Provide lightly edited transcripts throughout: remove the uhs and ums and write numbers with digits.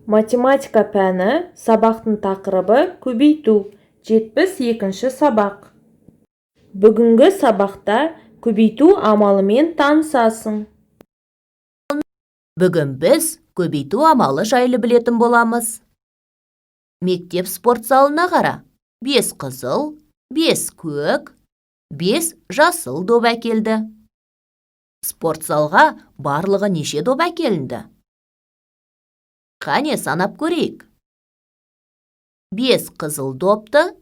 Математика пәні сабақтың тақырыбы көбейту. 72-ші сабақ. Бүгінгі сабақта көбейту амалымен танысасың. Бүгін біз көбейту амалы жайлы білетін боламыз. Мектеп спорт залына қара. 5 қызыл, 5 көк, 5 жасыл доп әкелді. Спорт залға барлығы неше доп әкелінді? Қане санап көрейік. 5 қызыл допты,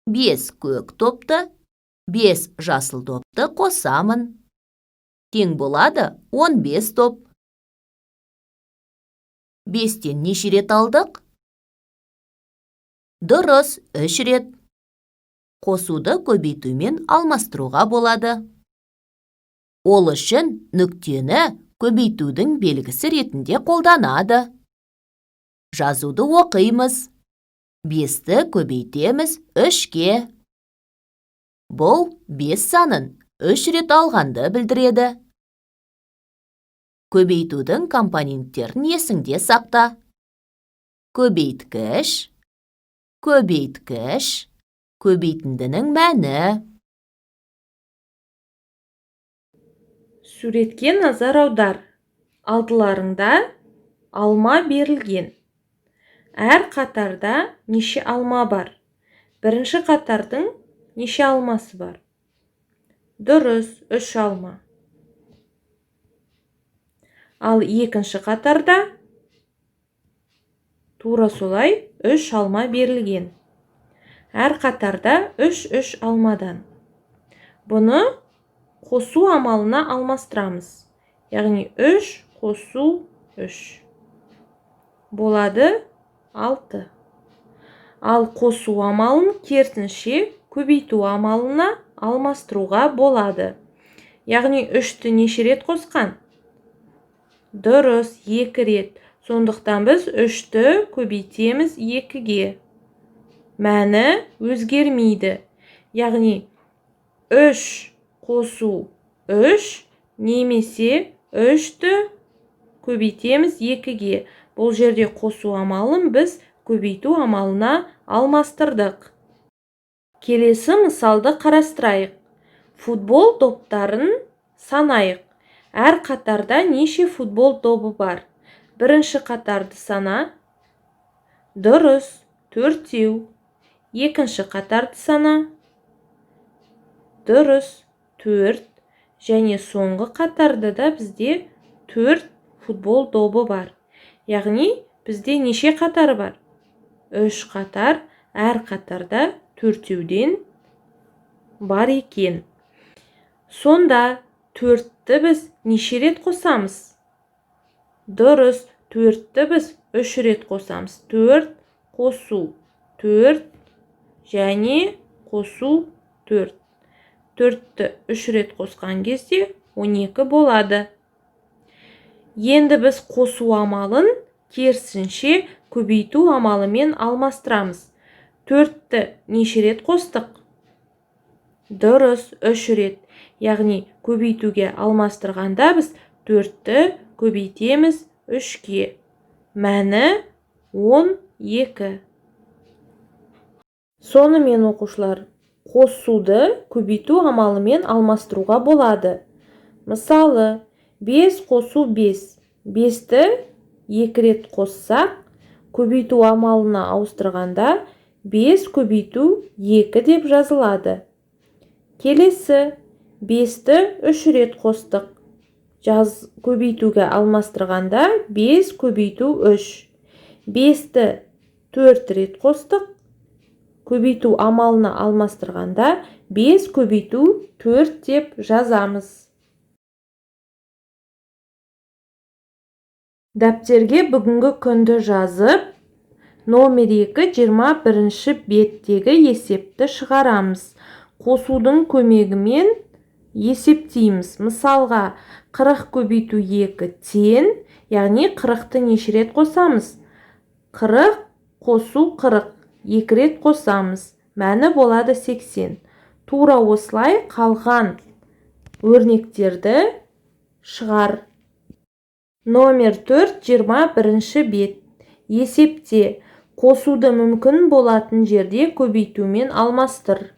5 көк допты, 5 жасыл допты қосамын. Тең болады 15 доп. 5-тен неше рет алдық? Дұрыс, 3 рет. Қосуды көбейтумен алмастыруға болады. Ол үшін нүктені көбейтудің белгісі ретінде қолданады. Жазуды оқимыз. 5-ті көбейтеміз 3-ке. Бұл 5 санын 3 рет алғанды білдіреді. Көбейтудің компоненттерін есіңде сақта. Көбейткіш, көбейткіш, көбейтіндінің мәні. Суретке назар аудар. Алдыларыңда алма берілген. Әр қатарда неше алма бар? Бірінші қатардың неше алмасы бар? Дұрыс, 3 алма. Ал екінші қатарда тура солай 3 алма берілген. Әр қатарда 3 алмадан. Бұны қосу амалына алмастырамыз. Яғни 3 қосу 3. Болады 6. Ал қосу амалын керісінше көбейту амалына алмастыруға болады. Яғни 3-ті неше рет қосқан? Дұрыс, 2 рет. Сондықтан біз 3-ті көбейтеміз 2-ге. Мәні өзгермейді. Яғни 3 қосу 3 немесе 3-ті көбейтеміз 2-ге. Бұл жерде қосу амалын біз көбейту амалына алмастырдық. Келесі мысалды қарастырайық. Футбол доптарын санайық. Әр қатарда неше футбол добы бар? Бірінші қатарды сана. Дұрыс, 4. Екінші қатарды сана. Дұрыс, 4. Және соңғы қатарда да бізде 4 футбол добы бар. Яғни бізде неше қатары бар? 3 қатар, әр қатарда 4-ден бар екен. Сонда 4-ті біз неше рет қосамыз? Дұрыс, 4-ті біз 3 рет қосамыз. 4 қосу 4 және қосу 4. 4-ті 3 рет қосқан кезде 12 болады. Енді біз қосу амалын керісінше көбейту амалымен алмастырамыз. 4-ті неше рет қостық? Дұрыс, 3 рет. Яғни көбейтуге алмастырғанда біз 4-ті көбейтеміз 3-ке. Мәні 12. Сонымен оқушылар, қосуды көбейту амалымен алмастыруға болады. Мысалы, 5 қосу 5. 5-ті 2 рет қоссақ, көбейту амалына ауыстырғанда 5 көбейту 2 деп жазылады. Келесі, 5-ті 3 рет қостық. Көбейтуге алмастырғанда 5 көбейту 3. 5-ті 4 рет қостық. Көбейту амалына алмастырғанда 5 көбейту 4 деп жазамыз. Дәптерге бүгінгі күнді жазып, номер 2 21-ші беттегі есепті шығарамыз. Қосудың көмегімен есептейміз. Мысалға, 40 көбейту 2 тең, яғни 40-ті неше рет қосамыз? 40 қосу 40, 2 рет қосамыз. Мәні болады 80. Тура осылай қалған өрнектерді шығар. Номер 4 21-ші бет. есепте. Қосуды мүмкін болатын жерде көбейтумен алмастыр.